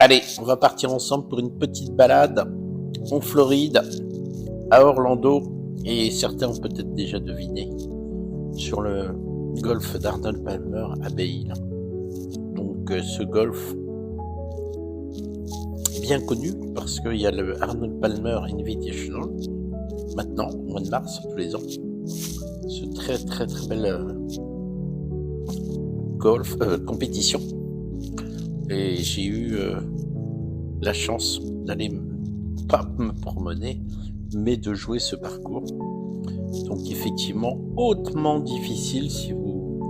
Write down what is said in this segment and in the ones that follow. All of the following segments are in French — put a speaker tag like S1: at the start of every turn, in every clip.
S1: Allez, on va partir ensemble pour une petite balade en Floride, à Orlando, et certains ont peut-être déjà deviné, sur le golf d'Arnold Palmer à Bay Hill. Donc ce golf bien connu parce qu'il y a le Arnold Palmer Invitational maintenant, au mois de mars, tous les ans. Ce très très très belle compétition. Et j'ai eu la chance d'aller pas me promener, mais de jouer ce parcours. Donc effectivement, hautement difficile si vous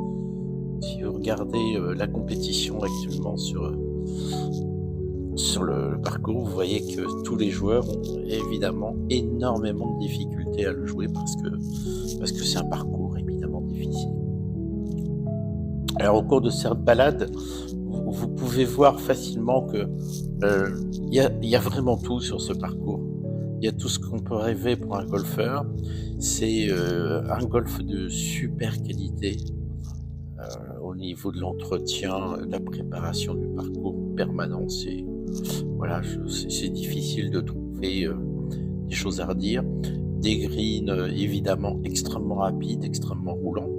S1: regardez la compétition actuellement sur le parcours, vous voyez que tous les joueurs ont évidemment énormément de difficultés à le jouer parce que c'est un parcours évidemment difficile. Alors au cours de cette balade, vous pouvez voir facilement que il y a vraiment tout sur ce parcours. Il y a tout ce qu'on peut rêver pour un golfeur. C'est un golf de super qualité au niveau de l'entretien, de la préparation du parcours permanent. Voilà, c'est difficile de trouver des choses à redire. Des greens évidemment extrêmement rapides, extrêmement roulants.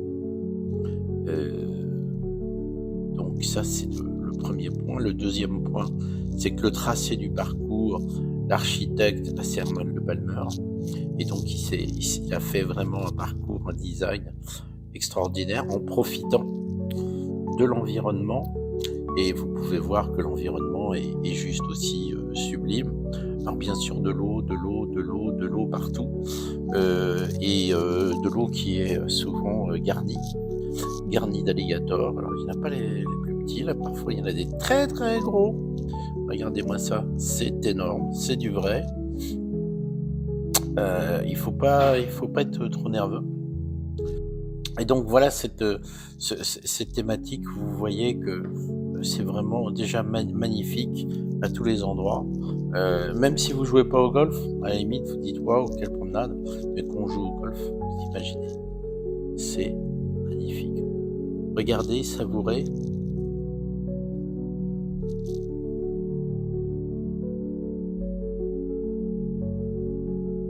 S1: Donc ça c'est le premier point. Le deuxième point, c'est que le tracé du parcours, l'architecte, c'est Arnold Palmer, et donc il a fait vraiment un parcours, un design extraordinaire en profitant de l'environnement. Et vous pouvez voir que l'environnement est juste aussi sublime. Alors bien sûr de l'eau partout, et de l'eau qui est souvent garnie d'alligators. Alors il n'y en a pas les plus petits, là parfois il y en a des très très gros. Regardez-moi ça, c'est énorme, c'est du vrai. Il faut pas être trop nerveux. Et donc voilà cette thématique, vous voyez que c'est vraiment déjà magnifique à tous les endroits. Même si vous jouez pas au golf, à la limite vous dites waouh quelle promenade, mais quand on joue au golf, vous imaginez, c'est magnifique. Regardez, savourez.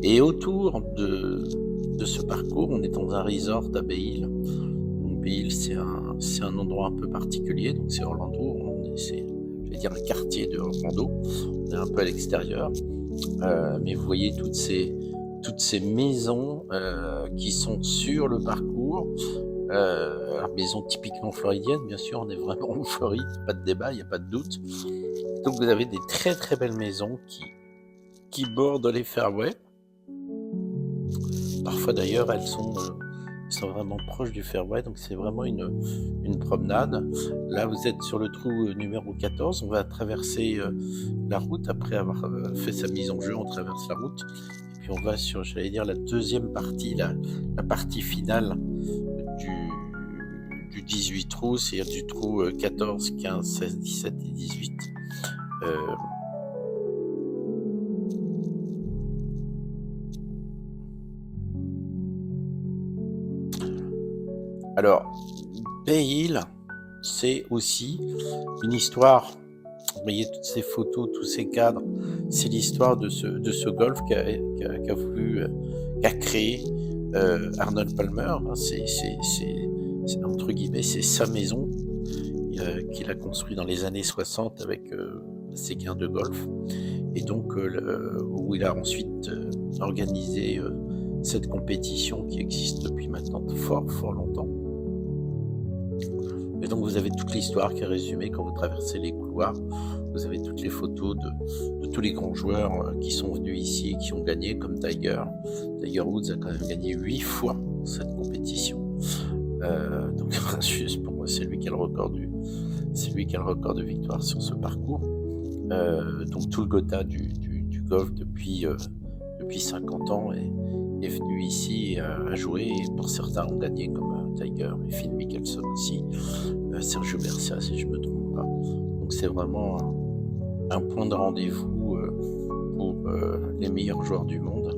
S1: Et autour de ce parcours, on est dans un resort à Bay Hill. Donc Bay Hill, c'est un endroit un peu particulier, donc c'est Orlando, c'est un quartier de Orlando, on est un peu à l'extérieur, mais vous voyez toutes ces maisons qui sont sur le parcours, maisons typiquement floridiennes, bien sûr, on est vraiment en Floride, pas de débat, il n'y a pas de doute. Donc vous avez des très très belles maisons qui bordent les fairways. Parfois d'ailleurs elles sont vraiment proches du fairway, donc c'est vraiment une promenade. Là vous êtes sur le trou numéro 14, on va traverser la route après avoir fait sa mise en jeu, on traverse la route et puis on va sur, j'allais dire, la deuxième partie, la partie finale du 18 trous, c'est-à-dire du trou 14, 15, 16, 17 et 18. Alors, Bay Hill, c'est aussi une histoire. Vous voyez toutes ces photos, tous ces cadres, c'est l'histoire de ce golf qu'a créé Arnold Palmer. C'est entre guillemets, c'est sa maison qu'il a construit dans les années 60 avec ses gains de golf, et donc où il a ensuite organisé cette compétition qui existe depuis maintenant fort longtemps. Et donc vous avez toute l'histoire qui est résumée quand vous traversez les couloirs. Vous avez toutes les photos de tous les grands joueurs qui sont venus ici et qui ont gagné, comme Tiger. Tiger Woods a quand même gagné 8 fois cette compétition. Donc juste pour moi, c'est lui qui a le record de victoire sur ce parcours. Donc tout le Gotha du golf depuis 50 ans est venu ici à jouer, et pour certains ont gagné comme Tiger et Phil Mickelson aussi, Sergio Garcia si je ne me trompe pas. Donc c'est vraiment un point de rendez-vous pour les meilleurs joueurs du monde.